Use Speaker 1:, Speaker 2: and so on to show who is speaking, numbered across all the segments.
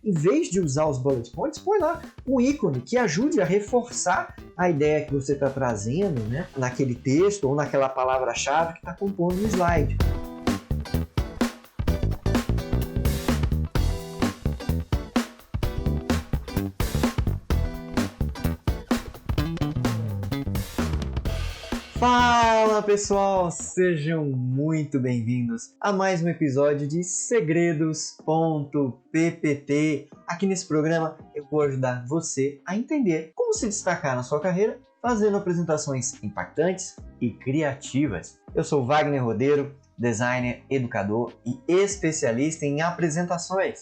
Speaker 1: em vez de usar os bullet points, põe lá um ícone que ajude a reforçar a ideia que você está trazendo, né, naquele texto ou naquela palavra-chave que está compondo o slide. Fala pessoal, sejam muito bem-vindos a mais um episódio de Segredos.ppt. Aqui nesse programa eu vou ajudar você a entender como se destacar na sua carreira fazendo apresentações impactantes e criativas. Eu sou Wagner Rodeiro, designer, educador e especialista em apresentações.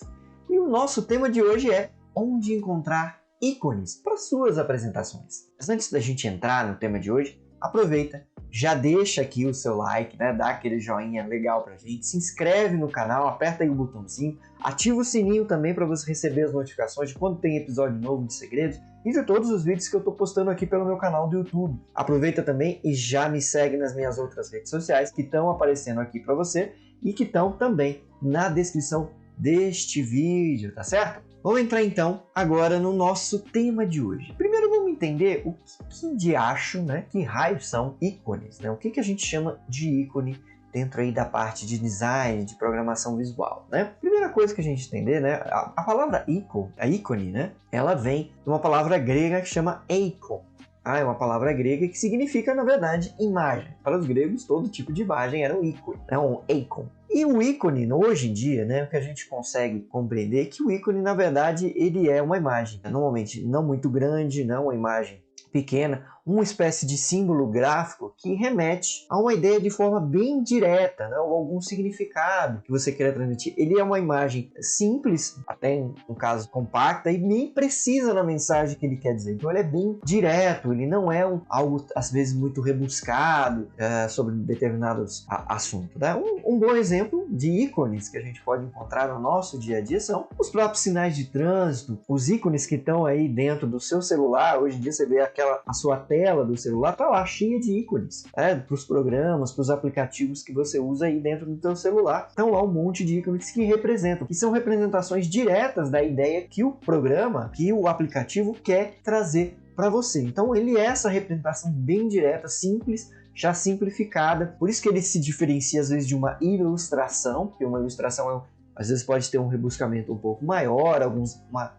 Speaker 1: E o nosso tema de hoje é onde encontrar ícones para suas apresentações. Mas antes da gente entrar no tema de hoje, aproveita, já deixa aqui o seu like, né? Dá aquele joinha legal pra gente, se inscreve no canal, aperta aí o botãozinho, ativa o sininho também para você receber as notificações de quando tem episódio novo de Segredos e de todos os vídeos que eu tô postando aqui pelo meu canal do YouTube. Aproveita também e já me segue nas minhas outras redes sociais que estão aparecendo aqui para você e que estão também na descrição deste vídeo, tá certo? Vamos entrar então agora no nosso tema de hoje. Primeiro vamos entender o que de acho, né? Que raios são ícones, né? O que a gente chama de ícone dentro aí da parte de design, de programação visual, né? Primeira coisa que a gente entender, né? A palavra ícone, né? Ela vem de uma palavra grega que chama eikon. É uma palavra grega que significa, na verdade, imagem. Para os gregos, todo tipo de imagem era um ícone, né? Um eikon. E o ícone, hoje em dia, né, o que a gente consegue compreender é que o ícone, na verdade, ele é uma imagem. Normalmente não muito grande, não uma imagem pequena, uma espécie de símbolo gráfico que remete a uma ideia de forma bem direta, né, ou algum significado que você queira transmitir. Ele é uma imagem simples, até no caso compacta, e bem precisa na mensagem que ele quer dizer. Então ele é bem direto, ele não é algo às vezes muito rebuscado sobre determinados assuntos. Né? Um bom exemplo de ícones que a gente pode encontrar no nosso dia a dia são os próprios sinais de trânsito, os ícones que estão aí dentro do seu celular. Hoje em dia você vê a sua tela do celular está lá cheia de ícones, para os programas, para os aplicativos que você usa aí dentro do seu celular. Então lá um monte de ícones que representam, que são representações diretas da ideia que o programa, que o aplicativo quer trazer para você. Então ele é essa representação bem direta, simples, já simplificada. Por isso que ele se diferencia às vezes de uma ilustração, porque uma ilustração às vezes pode ter um rebuscamento um pouco maior,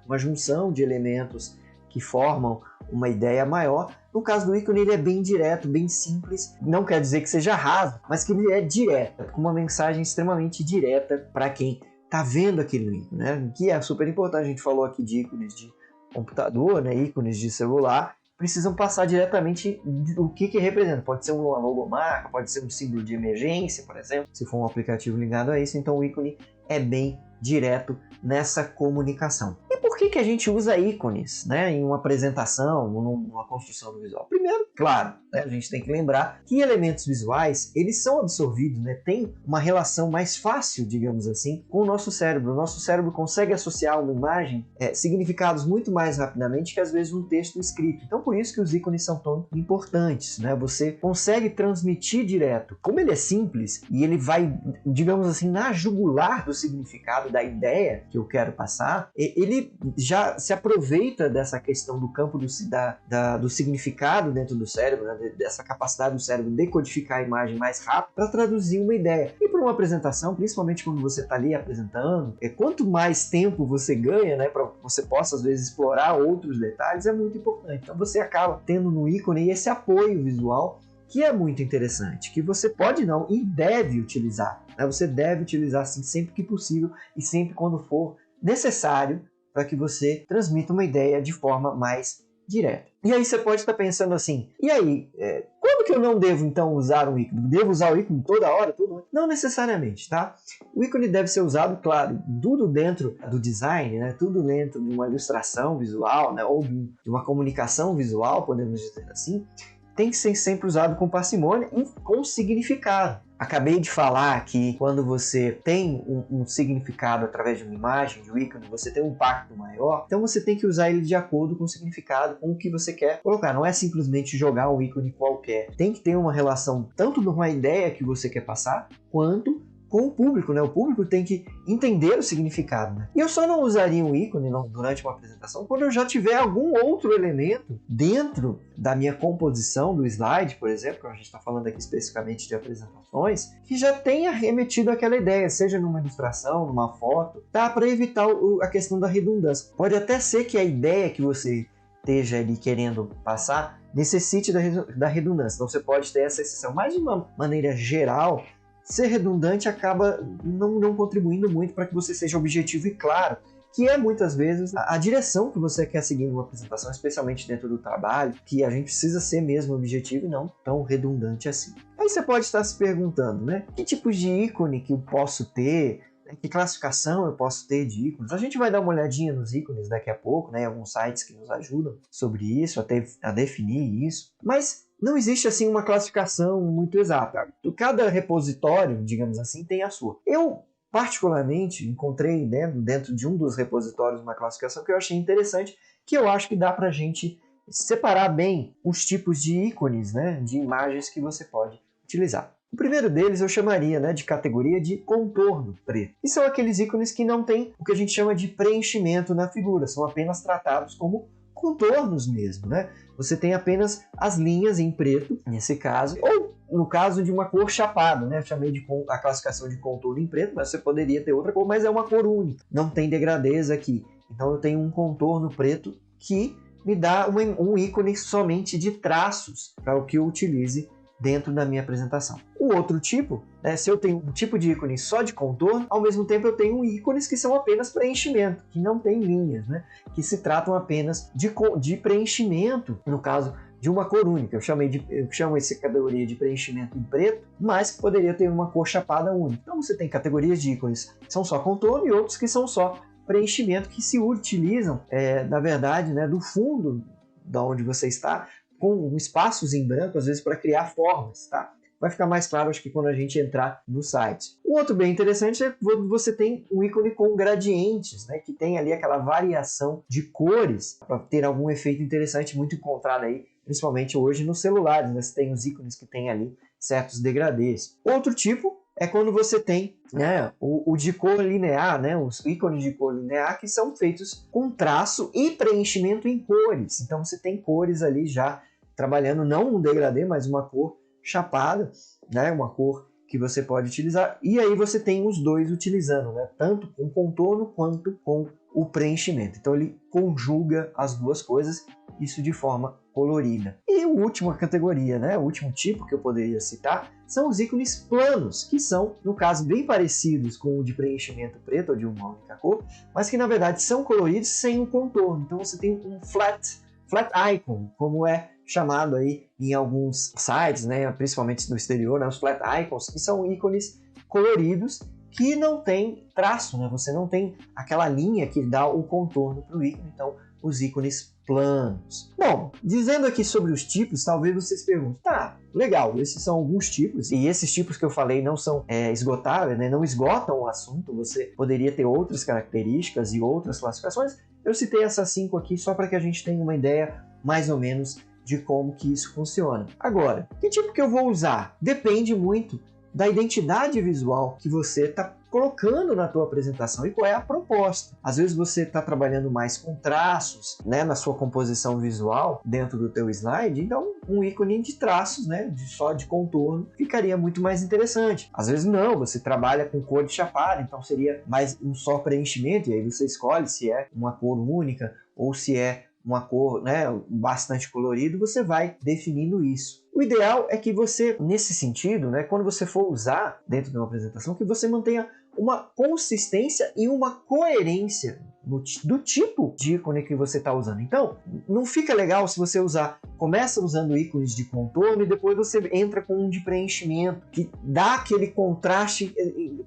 Speaker 1: uma junção de elementos que formam uma ideia maior. No caso do ícone, ele é bem direto, bem simples. Não quer dizer que seja raso, mas que ele é direto, com uma mensagem extremamente direta para quem está vendo aquele ícone, né? Que é super importante. A gente falou aqui de ícones de computador, né? Ícones de celular, precisam passar diretamente o que representa. Pode ser uma logomarca, pode ser um símbolo de emergência, por exemplo, se for um aplicativo ligado a isso. Então o ícone é bem direto nessa comunicação. E por que a gente usa ícones, né, em uma apresentação, numa construção do visual? Primeiro, claro, né, a gente tem que lembrar que elementos visuais, eles são absorvidos, né, tem uma relação mais fácil, digamos assim, com o nosso cérebro. O nosso cérebro consegue associar uma imagem significados muito mais rapidamente que às vezes um texto escrito. Então por isso que os ícones são tão importantes, né? Você consegue transmitir direto. Como ele é simples e ele vai, digamos assim, na jugular do significado da ideia que eu quero passar, ele já se aproveita dessa questão do campo do significado dentro do cérebro, né? Dessa capacidade do cérebro de decodificar a imagem mais rápido para traduzir uma ideia. E para uma apresentação, principalmente quando você está ali apresentando, quanto mais tempo você ganha, né, para que você possa às vezes explorar outros detalhes, é muito importante. Então você acaba tendo no ícone esse apoio visual que é muito interessante, que você pode não e deve utilizar. Né? Você deve utilizar assim, sempre que possível e sempre quando for necessário para que você transmita uma ideia de forma mais direta. E aí você pode estar pensando assim, e aí, quando que eu não devo então usar um ícone? Devo usar o ícone toda hora? Não necessariamente, tá? O ícone deve ser usado, claro, tudo dentro do design, né? Tudo dentro de uma ilustração visual, né? Ou de uma comunicação visual, podemos dizer assim, tem que ser sempre usado com parcimônia e com significado. Acabei de falar que quando você tem um significado através de uma imagem, de um ícone, você tem um impacto maior, então você tem que usar ele de acordo com o significado, com o que você quer colocar. Não é simplesmente jogar um ícone qualquer. Tem que ter uma relação tanto de uma ideia que você quer passar, quanto com o público, né? O público tem que entender o significado, né? E eu só não usaria um ícone durante uma apresentação quando eu já tiver algum outro elemento dentro da minha composição do slide, por exemplo, que a gente está falando aqui especificamente de apresentações, que já tenha remetido àquela ideia, seja numa ilustração, numa foto, tá? Para evitar a questão da redundância. Pode até ser que a ideia que você esteja ali querendo passar necessite da redundância, então você pode ter essa exceção, mas de uma maneira geral, ser redundante acaba não contribuindo muito para que você seja objetivo e claro, que é muitas vezes a direção que você quer seguir numa apresentação, especialmente dentro do trabalho, que a gente precisa ser mesmo objetivo e não tão redundante assim. Aí você pode estar se perguntando, né? Que tipos de ícone que eu posso ter? Que classificação eu posso ter de ícones? A gente vai dar uma olhadinha nos ícones daqui a pouco, né? Alguns sites que nos ajudam sobre isso, até a definir isso. Mas não existe assim uma classificação muito exata. Cada repositório, digamos assim, tem a sua. Eu, particularmente, encontrei dentro de um dos repositórios uma classificação que eu achei interessante, que eu acho que dá para a gente separar bem os tipos de ícones, né? De imagens que você pode utilizar. O primeiro deles eu chamaria de categoria de contorno preto. E são aqueles ícones que não têm o que a gente chama de preenchimento na figura, são apenas tratados como contornos mesmo, né? Você tem apenas as linhas em preto, nesse caso, ou no caso de uma cor chapada, né? Eu chamei a classificação de contorno em preto, mas você poderia ter outra cor, mas é uma cor única, não tem degradez aqui. Então eu tenho um contorno preto que me dá um ícone somente de traços para o que eu utilize dentro da minha apresentação. O outro tipo, se eu tenho um tipo de ícone só de contorno, ao mesmo tempo eu tenho ícones que são apenas preenchimento, que não tem linhas, né? Que se tratam apenas de preenchimento, no caso de uma cor única. Eu chamo essa categoria de preenchimento em preto, mas que poderia ter uma cor chapada única. Então você tem categorias de ícones que são só contorno e outros que são só preenchimento, que se utilizam, na verdade, do fundo da onde você está, com espaços em branco, às vezes para criar formas, tá? Vai ficar mais claro, acho que quando a gente entrar no site. Um outro bem interessante é que você tem um ícone com gradientes, né? Que tem ali aquela variação de cores para ter algum efeito interessante, muito encontrado aí, principalmente hoje nos celulares, né? Você tem os ícones que tem ali certos degradês. Outro tipo é quando você tem o de cor linear, né? Os ícones de cor linear que são feitos com traço e preenchimento em cores. Então você tem cores ali já trabalhando não um degradê, mas uma cor chapada, né? Uma cor que você pode utilizar. E aí você tem os dois utilizando, né? Tanto com contorno quanto com o preenchimento. Então ele conjuga as duas coisas, isso de forma colorida. E a última categoria, o último tipo que eu poderia citar, são os ícones planos, que são, no caso, bem parecidos com o de preenchimento preto ou de uma única cor, mas que na verdade são coloridos sem um contorno. Então você tem um flat icon, como é chamado aí em alguns sites, principalmente no exterior, os flat icons, que são ícones coloridos que não tem traço, você não tem aquela linha que dá o contorno para o ícone, então os ícones planos. Bom, dizendo aqui sobre os tipos, talvez vocês perguntem, tá, legal, esses são alguns tipos, e esses tipos que eu falei não são esgotáveis, não esgotam o assunto, você poderia ter outras características e outras classificações. Eu citei essas 5 aqui só para que a gente tenha uma ideia mais ou menos de como que isso funciona. Agora, que tipo que eu vou usar? Depende muito da identidade visual que você está colocando na tua apresentação e qual é a proposta. Às vezes você está trabalhando mais com traços, na sua composição visual dentro do teu slide, então um ícone de traços, só de contorno, ficaria muito mais interessante. Às vezes não, você trabalha com cor de chapada, então seria mais um só preenchimento, e aí você escolhe se é uma cor única ou se é uma cor bastante colorido, você vai definindo isso. O ideal é que você, nesse sentido, quando você for usar dentro de uma apresentação, que você mantenha uma consistência e uma coerência do tipo de ícone que você está usando. Então, não fica legal se você começa usando ícones de contorno e depois você entra com um de preenchimento, que dá aquele contraste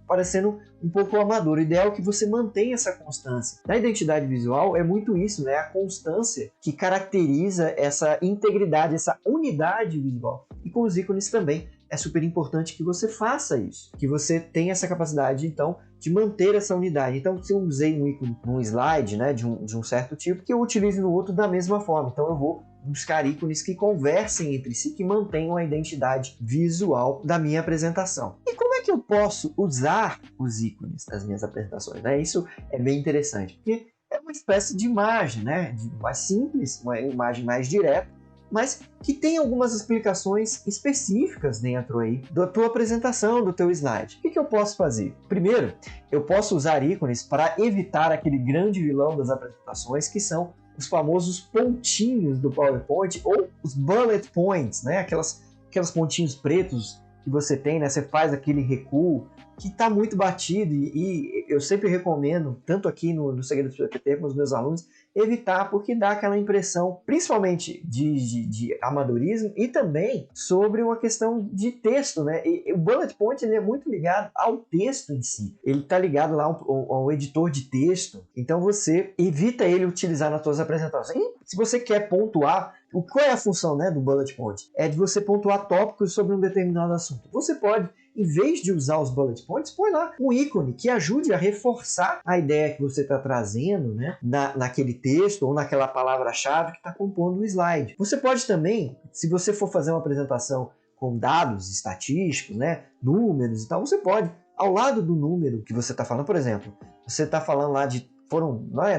Speaker 1: parecendo um pouco amador. O ideal é que você mantenha essa constância. Na identidade visual é muito isso, a constância que caracteriza essa integridade, essa unidade visual. E com os ícones também é super importante que você faça isso, que você tenha essa capacidade, então, de manter essa unidade. Então, se eu usei um ícone num slide, de um certo tipo, que eu utilize no outro da mesma forma. Então, eu vou buscar ícones que conversem entre si, que mantenham a identidade visual da minha apresentação. E como é que eu posso usar os ícones nas minhas apresentações? Né? Isso é bem interessante, porque é uma espécie de imagem, né? Mais simples, uma imagem mais direta, mas que tem algumas explicações específicas dentro aí da tua apresentação, do teu slide. O que eu posso fazer? Primeiro, eu posso usar ícones para evitar aquele grande vilão das apresentações, que são os famosos pontinhos do PowerPoint, ou os bullet points, né? Aquelas pontinhos pretos que você tem, né? Você faz aquele recuo que está muito batido, e eu sempre recomendo, tanto aqui no Segredos do PPT com os meus alunos, evitar, porque dá aquela impressão, principalmente de amadorismo, e também sobre uma questão de texto, né? E o bullet point, ele é muito ligado ao texto em si. Ele está ligado lá ao editor de texto, então você evita ele utilizar nas suas apresentações. E se você quer pontuar, qual é a função, né, do bullet point? É de você pontuar tópicos sobre um determinado assunto. Você pode, em vez de usar os bullet points, põe lá um ícone que ajude a reforçar a ideia que você está trazendo, né, naquele texto ou naquela palavra-chave que está compondo o slide. Você pode também, se você for fazer uma apresentação com dados estatísticos, né, números e tal, você pode, ao lado do número que você está falando, por exemplo, você está falando lá de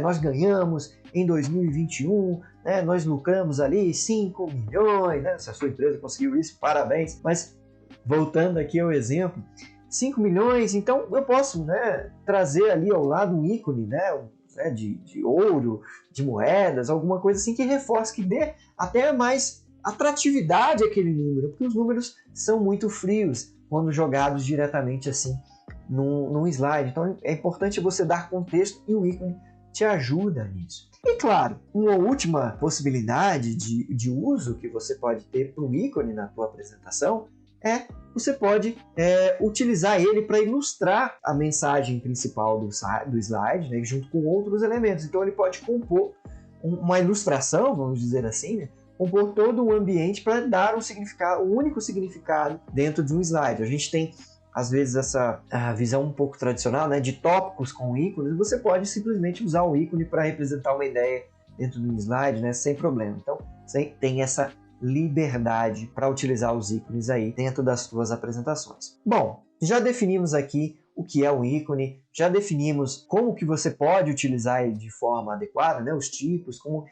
Speaker 1: nós ganhamos em 2021, né, nós lucramos ali 5 milhões, né, se a sua empresa conseguiu isso, parabéns, mas voltando aqui ao exemplo, 5 milhões, então eu posso, né, trazer ali ao lado um ícone, né, de ouro, de moedas, alguma coisa assim que reforce, que dê até mais atratividade àquele número, porque os números são muito frios quando jogados diretamente assim num slide. Então é importante você dar contexto, e o ícone te ajuda nisso. E claro, uma última possibilidade de uso que você pode ter para o ícone na tua apresentação você pode utilizar ele para ilustrar a mensagem principal do slide, né, junto com outros elementos. Então ele pode compor uma ilustração, vamos dizer assim, né, compor todo o ambiente para dar um único significado dentro de um slide. A gente tem às vezes essa visão um pouco tradicional, né, de tópicos com ícones. Você pode simplesmente usar o ícone para representar uma ideia dentro de um slide, né, sem problema. Então, você tem essa liberdade para utilizar os ícones aí dentro das suas apresentações. Bom, já definimos aqui o que é um ícone, já definimos como que você pode utilizar ele de forma adequada, né, os tipos, como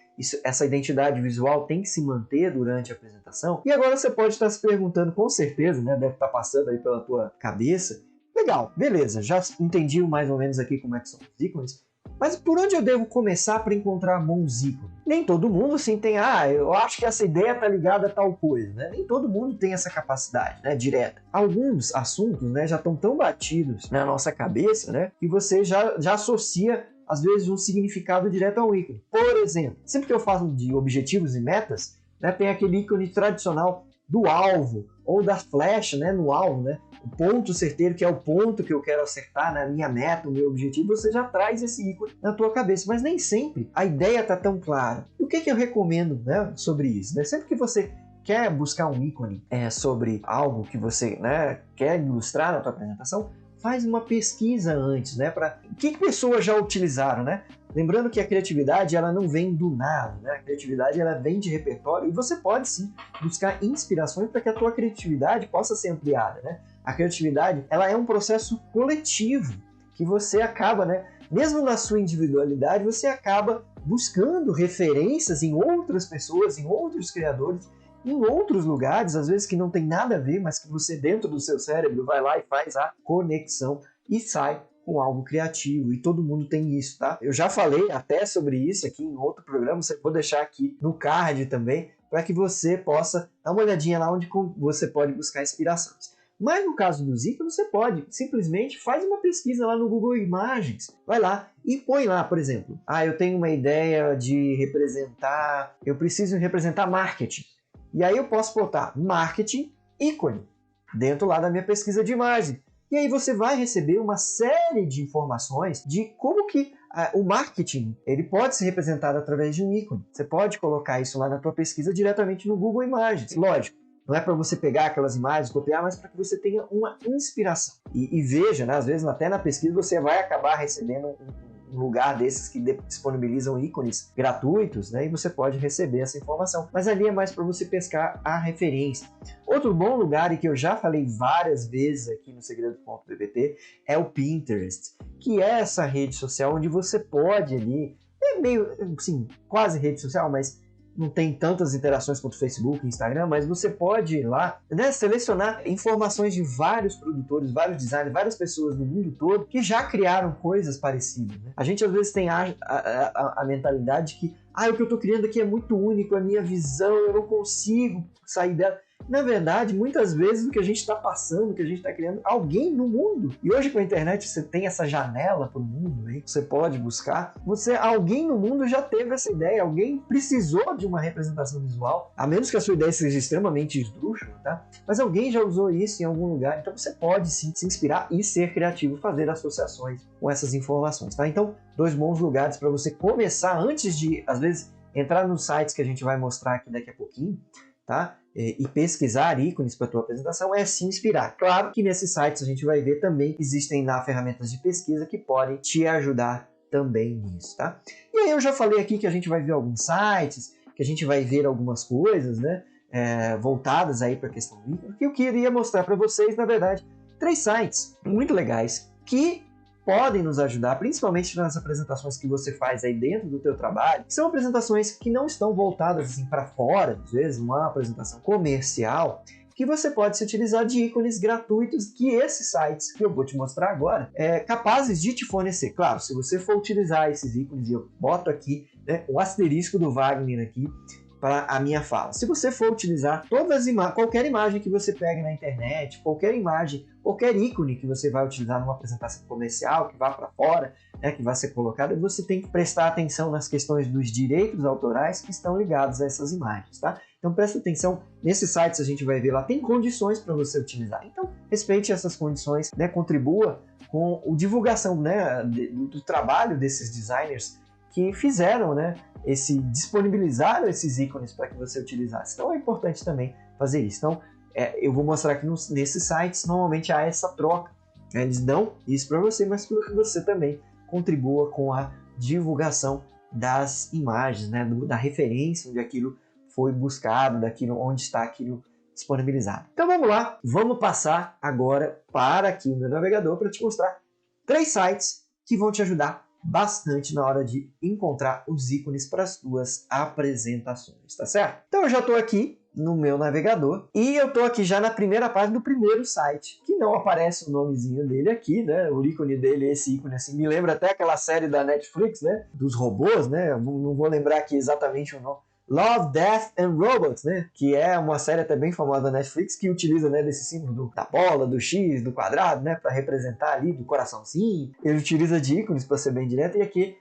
Speaker 1: essa identidade visual tem que se manter durante a apresentação. E agora você pode estar se perguntando, com certeza, né, deve estar passando aí pela tua cabeça, legal, beleza, já entendi mais ou menos aqui como é que são os ícones, mas por onde eu devo começar para encontrar bons ícones? Nem todo mundo assim tem, eu acho que essa ideia está ligada a tal coisa, né? Nem todo mundo tem essa capacidade, né, direta. Alguns assuntos, né, já estão tão batidos na nossa cabeça, né, que você já associa, às vezes, um significado direto ao ícone. Por exemplo, sempre que eu falo de objetivos e metas, né, tem aquele ícone tradicional do alvo, ou da flecha, né, no alvo, né? O ponto certeiro, que é o ponto que eu quero acertar na minha meta, o meu objetivo, você já traz esse ícone na tua cabeça, mas nem sempre a ideia está tão clara. E o que eu recomendo, né, sobre isso? Né? Sempre que você quer buscar um ícone sobre algo que você, né, quer ilustrar na tua apresentação, faz uma pesquisa antes, né, para que pessoas já utilizaram, né? Lembrando que a criatividade, ela não vem do nada, né? A criatividade, ela vem de repertório, e você pode sim buscar inspirações para que a tua criatividade possa ser ampliada, né? A criatividade, ela é um processo coletivo que você acaba, né, mesmo na sua individualidade, você acaba buscando referências em outras pessoas, em outros criadores, em outros lugares, às vezes que não tem nada a ver, mas que você dentro do seu cérebro vai lá e faz a conexão e sai com algo criativo, e todo mundo tem isso, tá? Eu já falei até sobre isso aqui em outro programa, vou deixar aqui no card também, para que você possa dar uma olhadinha lá onde você pode buscar inspirações. Mas no caso dos ícones, você pode simplesmente faz uma pesquisa lá no Google Imagens, vai lá e põe lá, por exemplo, eu tenho uma ideia de eu preciso representar marketing, e aí eu posso botar marketing ícone dentro lá da minha pesquisa de imagem. E aí você vai receber uma série de informações de como que o marketing ele pode ser representado através de um ícone. Você pode colocar isso lá na tua pesquisa diretamente no Google Imagens. Lógico, não é para você pegar aquelas imagens, copiar, mas para que você tenha uma inspiração. E veja, né, às vezes até na pesquisa você vai acabar recebendo lugar desses que disponibilizam ícones gratuitos, né? E você pode receber essa informação. Mas ali é mais para você pescar a referência. Outro bom lugar, e que eu já falei várias vezes aqui no Segredo.bbt, é o Pinterest, que é essa rede social onde você pode ali, é meio, assim, quase rede social, mas não tem tantas interações quanto o Facebook e Instagram, mas você pode ir lá, né, selecionar informações de vários produtores, vários designers, várias pessoas do mundo todo que já criaram coisas parecidas. Né? A gente às vezes tem a mentalidade que o que eu estou criando aqui é muito único, a minha visão, eu não consigo sair dela. Na verdade, muitas vezes o que a gente está passando, o que a gente está criando, alguém no mundo. E hoje com a internet você tem essa janela para o mundo, aí você pode buscar. Alguém no mundo já teve essa ideia, alguém precisou de uma representação visual, a menos que a sua ideia seja extremamente esdrúxula, tá? Mas alguém já usou isso em algum lugar, então você pode sim se inspirar e ser criativo, fazer associações com essas informações, tá? Então, 2 bons lugares para você começar antes de, às vezes, entrar nos sites que a gente vai mostrar aqui daqui a pouquinho, tá? E pesquisar ícones para a tua apresentação é se inspirar. Claro que nesses sites a gente vai ver também que existem lá ferramentas de pesquisa que podem te ajudar também nisso, tá? E aí eu já falei aqui que a gente vai ver alguns sites, que a gente vai ver algumas coisas, né, voltadas aí para a questão do ícone, que eu queria mostrar para vocês, na verdade, 3 sites muito legais que podem nos ajudar, principalmente nas apresentações que você faz aí dentro do teu trabalho, que são apresentações que não estão voltadas assim para fora, às vezes uma apresentação comercial, que você pode se utilizar de ícones gratuitos que esses sites que eu vou te mostrar agora capazes de te fornecer. Claro, se você for utilizar esses ícones, e eu boto aqui, né, o asterisco do Wagner aqui para a minha fala. Se você for utilizar qualquer imagem que você pegue na internet, qualquer imagem, qualquer ícone que você vai utilizar numa apresentação comercial, que vá para fora, né, que vai ser colocada, você tem que prestar atenção nas questões dos direitos autorais que estão ligados a essas imagens, tá? Então presta atenção, nesses sites a gente vai ver lá, tem condições para você utilizar. Então respeite essas condições, né, contribua com a divulgação, né, do trabalho desses designers que fizeram, né, disponibilizaram esses ícones para que você utilizasse. Então é importante também fazer isso. Então eu vou mostrar aqui nesses sites, normalmente há essa troca. Eles dão isso para você, mas para que você também contribua com a divulgação das imagens, né, da referência onde aquilo foi buscado, daquilo onde está aquilo disponibilizado. Então vamos lá, vamos passar agora para aqui o meu navegador para te mostrar 3 sites que vão te ajudar bastante na hora de encontrar os ícones para as tuas apresentações, tá certo? Então eu já estou aqui no meu navegador e eu estou aqui já na primeira página do primeiro site, que não aparece o nomezinho dele aqui, né? O ícone dele, esse ícone assim, me lembra até aquela série da Netflix, né? Dos robôs, né? Eu não vou lembrar aqui exatamente o nome. Love, Death and Robots, né? Que é uma série até bem famosa da Netflix que utiliza, né, desse símbolo da bola, do X, do quadrado, né, para representar ali do coraçãozinho. Ele utiliza de ícones para ser bem direto. E aqui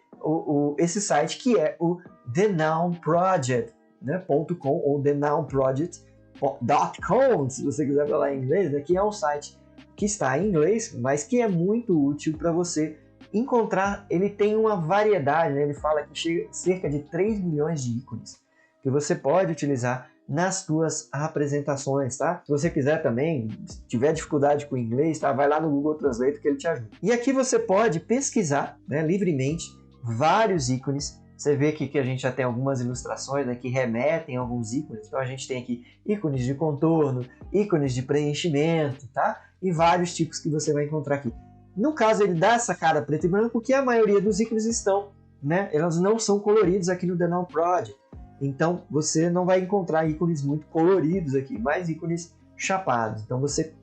Speaker 1: esse site que é o The Noun Project, né, .com ou thenounproject.com, se você quiser falar em inglês. Aqui é um site que está em inglês, mas que é muito útil para você encontrar. Ele tem uma variedade, né? Ele fala que chega a cerca de 3 milhões de ícones que você pode utilizar nas suas apresentações, tá? Se você quiser também, se tiver dificuldade com o inglês, tá? Vai lá no Google Translate que ele te ajuda. E aqui você pode pesquisar, né, livremente vários ícones. Você vê aqui que a gente já tem algumas ilustrações, né, que remetem a alguns ícones. Então a gente tem aqui ícones de contorno, ícones de preenchimento, tá? E vários tipos que você vai encontrar aqui. No caso, ele dá essa cara preto e branco porque a maioria dos ícones estão, né? Eles não são coloridos aqui no The Noun Project. Então, você não vai encontrar ícones muito coloridos aqui, mais ícones chapados. Então, você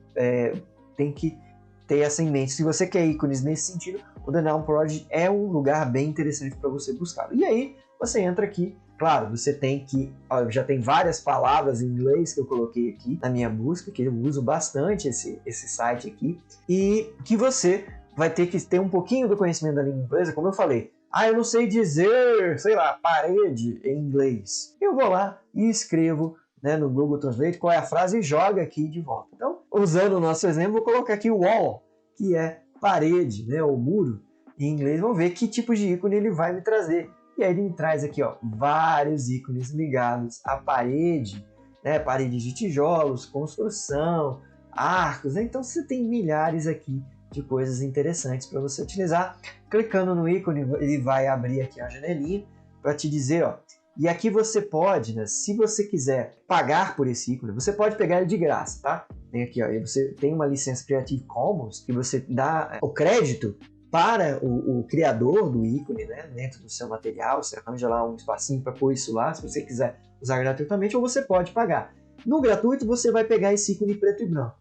Speaker 1: tem que ter essa em mente. Se você quer ícones nesse sentido, o The Noun Project é um lugar bem interessante para você buscar. E aí, você entra aqui. Claro, você tem que... já tem várias palavras em inglês que eu coloquei aqui na minha busca, que eu uso bastante esse site aqui. E que você vai ter que ter um pouquinho do conhecimento da língua inglesa, como eu falei. Eu não sei dizer, sei lá, parede em inglês. Eu vou lá e escrevo, né, no Google Translate qual é a frase e joga aqui de volta. Então, usando o nosso exemplo, vou colocar aqui wall, que é parede, né, ou muro em inglês. Vamos ver que tipo de ícone ele vai me trazer. E aí ele me traz aqui, ó, vários ícones ligados à parede, né, parede de tijolos, construção, arcos, né? Então você tem milhares aqui de coisas interessantes para você utilizar. Clicando no ícone, ele vai abrir aqui a janelinha para te dizer, ó, e aqui você pode, né, se você quiser pagar por esse ícone, você pode pegar ele de graça, tá? Tem aqui, ó, você tem uma licença Creative Commons que você dá o crédito para o criador do ícone, né, dentro do seu material. Você arranja lá um espacinho para pôr isso lá, se você quiser usar gratuitamente, ou você pode pagar. No gratuito, você vai pegar esse ícone preto e branco.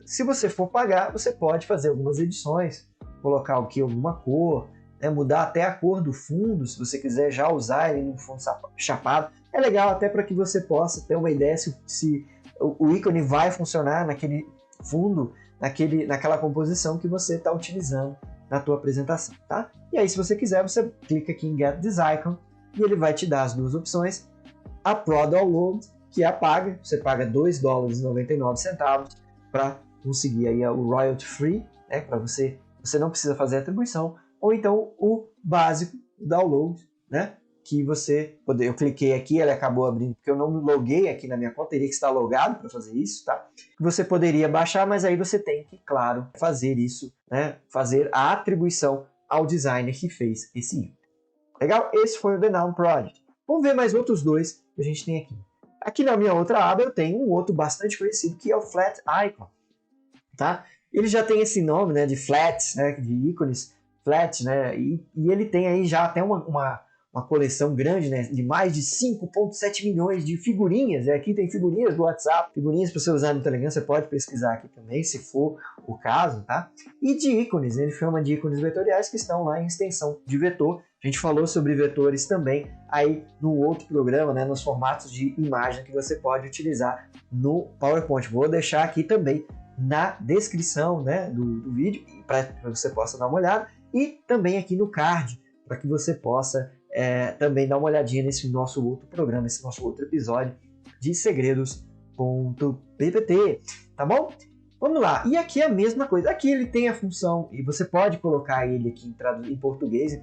Speaker 1: Se você for pagar, você pode fazer algumas edições, colocar aqui alguma cor, né, mudar até a cor do fundo, se você quiser já usar ele no fundo chapado. É legal até para que você possa ter uma ideia se o ícone vai funcionar naquele fundo, naquela composição que você está utilizando na tua apresentação, tá? E aí, se você quiser, você clica aqui em Get This Icon e ele vai te dar as duas opções. A Pro Download, que é a paga, você paga $2,99 para conseguir aí o royalty free, né? Para você não precisa fazer atribuição, ou então o básico download, né? Que eu cliquei aqui, ele acabou abrindo porque eu não me loguei aqui na minha conta, teria que estar logado para fazer isso, tá? Você poderia baixar, mas aí você tem que, claro, fazer isso, né? Fazer a atribuição ao designer que fez esse ícone. Legal? Esse foi o The Noun Project. Vamos ver mais outros dois que a gente tem aqui. Aqui na minha outra aba eu tenho um outro bastante conhecido que é o Flat Icon, tá? Ele já tem esse nome, né, de flats, né, de ícones flat, né? E ele tem aí já até uma coleção grande, né, de mais de 5,7 milhões de figurinhas. E aqui tem figurinhas do WhatsApp, figurinhas para você usar no Telegram, você pode pesquisar aqui também, se for o caso, tá? E de ícones, ele chama de ícones vetoriais que estão lá em extensão de vetor. A gente falou sobre vetores também aí no outro programa, né, nos formatos de imagem que você pode utilizar no PowerPoint. Vou deixar aqui também na descrição, né, do vídeo para que você possa dar uma olhada, e também aqui no card para que você possa também dar uma olhadinha nesse nosso outro programa, esse nosso outro episódio de segredos.ppt, tá bom? Vamos lá, e aqui é a mesma coisa, aqui ele tem a função, e você pode colocar ele aqui em português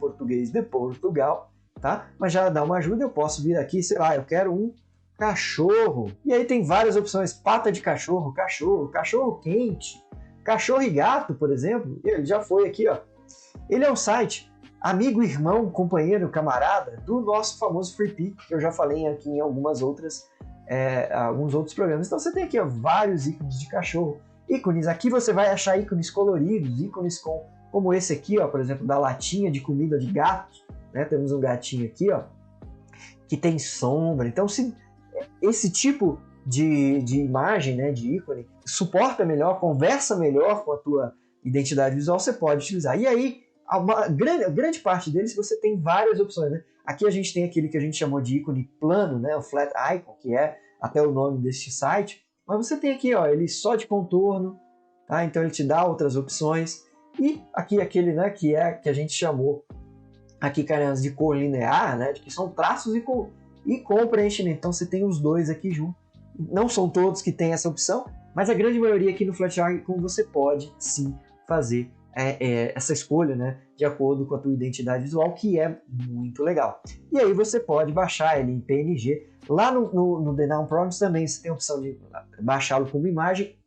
Speaker 1: de Portugal, tá? Mas já dá uma ajuda, eu posso vir aqui, sei lá, eu quero um cachorro, e aí tem várias opções, pata de cachorro, cachorro quente, cachorro e gato, por exemplo, ele já foi aqui, ó. Ele é um site amigo, irmão, companheiro, camarada do nosso famoso FreePic, que eu já falei aqui em alguns outros programas. Então você tem aqui, ó, vários ícones de cachorro. Ícones, aqui você vai achar ícones coloridos, ícones como esse aqui, ó, por exemplo, da latinha de comida de gato, né? Temos um gatinho aqui, ó, que tem sombra. Então, se esse tipo de imagem, né, de ícone, suporta melhor, conversa melhor com a tua identidade visual, você pode utilizar. E aí, a grande parte deles você tem várias opções, né? Aqui a gente tem aquele que a gente chamou de ícone plano, né? O Flat Icon, que é até o nome deste site. Mas você tem aqui, ó, ele só de contorno, tá? Então ele te dá outras opções. E aqui aquele, né, que a gente chamou aqui, caras, de cor linear, né? Que são traços e com preenchimento. Então você tem os dois aqui junto. Não são todos que têm essa opção, mas a grande maioria aqui no Flat Icon você pode sim fazer essa escolha, né, de acordo com a tua identidade visual, que é muito legal. E aí você pode baixar ele em PNG. Lá no The Noun Project também você tem a opção de baixá-lo como imagem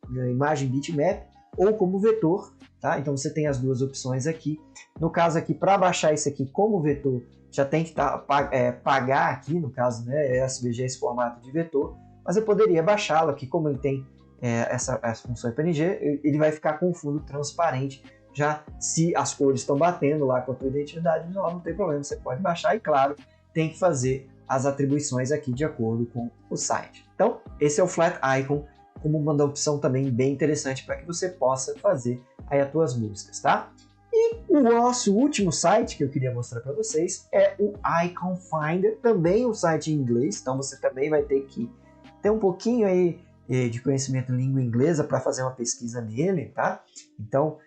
Speaker 1: bitmap ou como vetor, tá? Então você tem as duas opções aqui. No caso aqui, para baixar esse aqui como vetor, já tem que pagar aqui, no caso, né, SVG, esse formato de vetor, mas eu poderia baixá-lo aqui, como ele tem essa função PNG, ele vai ficar com o fundo transparente. Já se as cores estão batendo lá com a tua identidade visual, não tem problema, você pode baixar e, claro, tem que fazer as atribuições aqui de acordo com o site. Então, esse é o Flat Icon, como uma opção também bem interessante para que você possa fazer aí as tuas músicas, tá? E o nosso último site que eu queria mostrar para vocês é o Icon Finder, também um site em inglês, então você também vai ter que ter um pouquinho aí de conhecimento em língua inglesa para fazer uma pesquisa nele, tá? Então,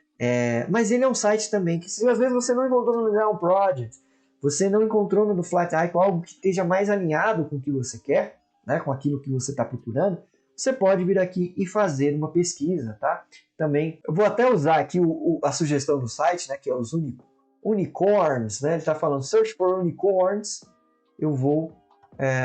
Speaker 1: mas ele é um site também que, se às vezes você não encontrou no The Noun Project, você não encontrou no Flat Icon algo que esteja mais alinhado com o que você quer, né, com aquilo que você está procurando, você pode vir aqui e fazer uma pesquisa, tá? Também, eu vou até usar aqui a sugestão do site, né, que é os unicorns, né? Ele está falando search for unicorns, eu vou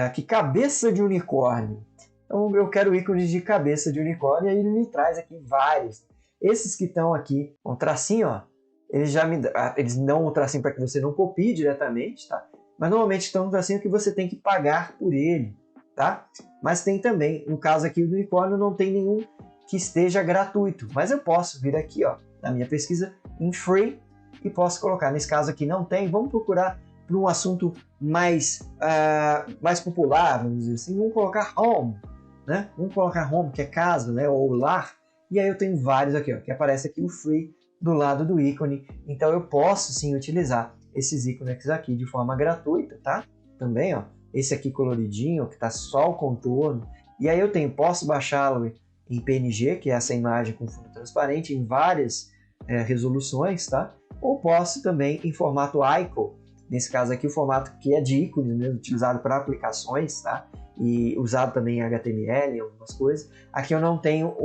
Speaker 1: aqui, cabeça de unicórnio. Então eu quero ícones de cabeça de unicórnio, e aí ele me traz aqui vários. Esses que estão aqui, um tracinho, ó, eles dão um tracinho para que você não copie diretamente, tá? Mas normalmente estão um tracinho que você tem que pagar por ele, tá? Mas tem também, no caso aqui do unicórnio, não tem nenhum que esteja gratuito, mas eu posso vir aqui, ó, na minha pesquisa em free e posso colocar. Nesse caso aqui não tem, vamos procurar para um assunto mais popular, vamos dizer assim, vamos colocar home, né? Vamos colocar home, que é casa, né? Ou lar. E aí eu tenho vários aqui, ó, que aparece aqui o free do lado do ícone. Então eu posso sim utilizar esses ícones aqui de forma gratuita, tá? Também, ó, esse aqui coloridinho, que tá só o contorno. E aí eu posso baixá-lo em PNG, que é essa imagem com fundo transparente, em várias resoluções, tá? Ou posso também em formato icon, nesse caso aqui o formato que é de ícones mesmo, utilizado para aplicações, tá? E usado também em HTML, algumas coisas. Aqui eu não tenho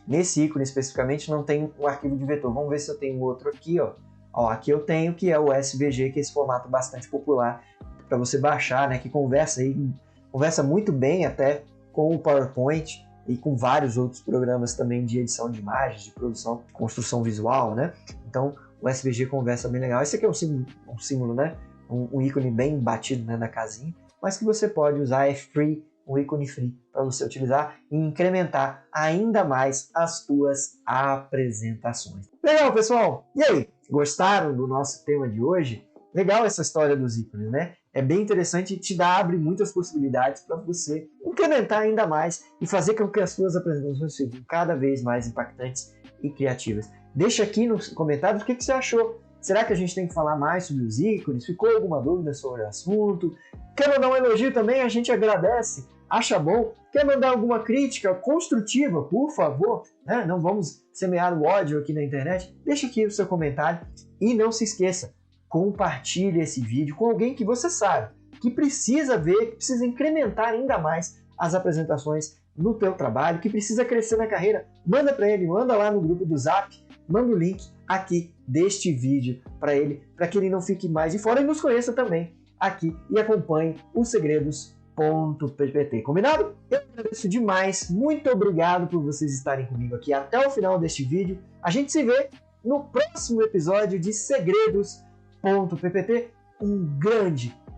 Speaker 1: nesse ícone especificamente, não tenho um arquivo de vetor. Vamos ver se eu tenho outro aqui, ó. Ó, aqui eu tenho, que é o SVG, que é esse formato bastante popular para você baixar, né? Que conversa muito bem até com o PowerPoint e com vários outros programas também de edição de imagens, de produção, construção visual, né? Então, o SVG conversa bem legal. Esse aqui é um símbolo, né? Um ícone bem batido, né, na casinha, mas que você pode usar, é free, um ícone free para você utilizar e incrementar ainda mais as tuas apresentações. Legal, pessoal? E aí, gostaram do nosso tema de hoje? Legal essa história dos ícones, né? É bem interessante e abre muitas possibilidades para você incrementar ainda mais e fazer com que as suas apresentações sejam cada vez mais impactantes e criativas. Deixa aqui nos comentários o que você achou. Será que a gente tem que falar mais sobre os ícones? Ficou alguma dúvida sobre o assunto? Quer mandar um elogio também? A gente agradece. Acha bom? Quer mandar alguma crítica construtiva? Por favor, né? Não vamos semear o ódio aqui na internet. Deixa aqui o seu comentário e não se esqueça, compartilhe esse vídeo com alguém que você sabe que precisa ver, que precisa incrementar ainda mais as apresentações no teu trabalho, que precisa crescer na carreira. Manda para ele, manda lá no grupo do Zap, manda o link aqui deste vídeo para ele, para que ele não fique mais de fora e nos conheça também aqui e acompanhe os segredos.ppt. Combinado? Eu agradeço demais, muito obrigado por vocês estarem comigo aqui até o final deste vídeo. A gente se vê no próximo episódio de segredos.ppt. Um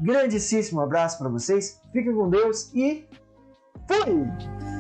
Speaker 1: grandíssimo abraço para vocês, fiquem com Deus e fui!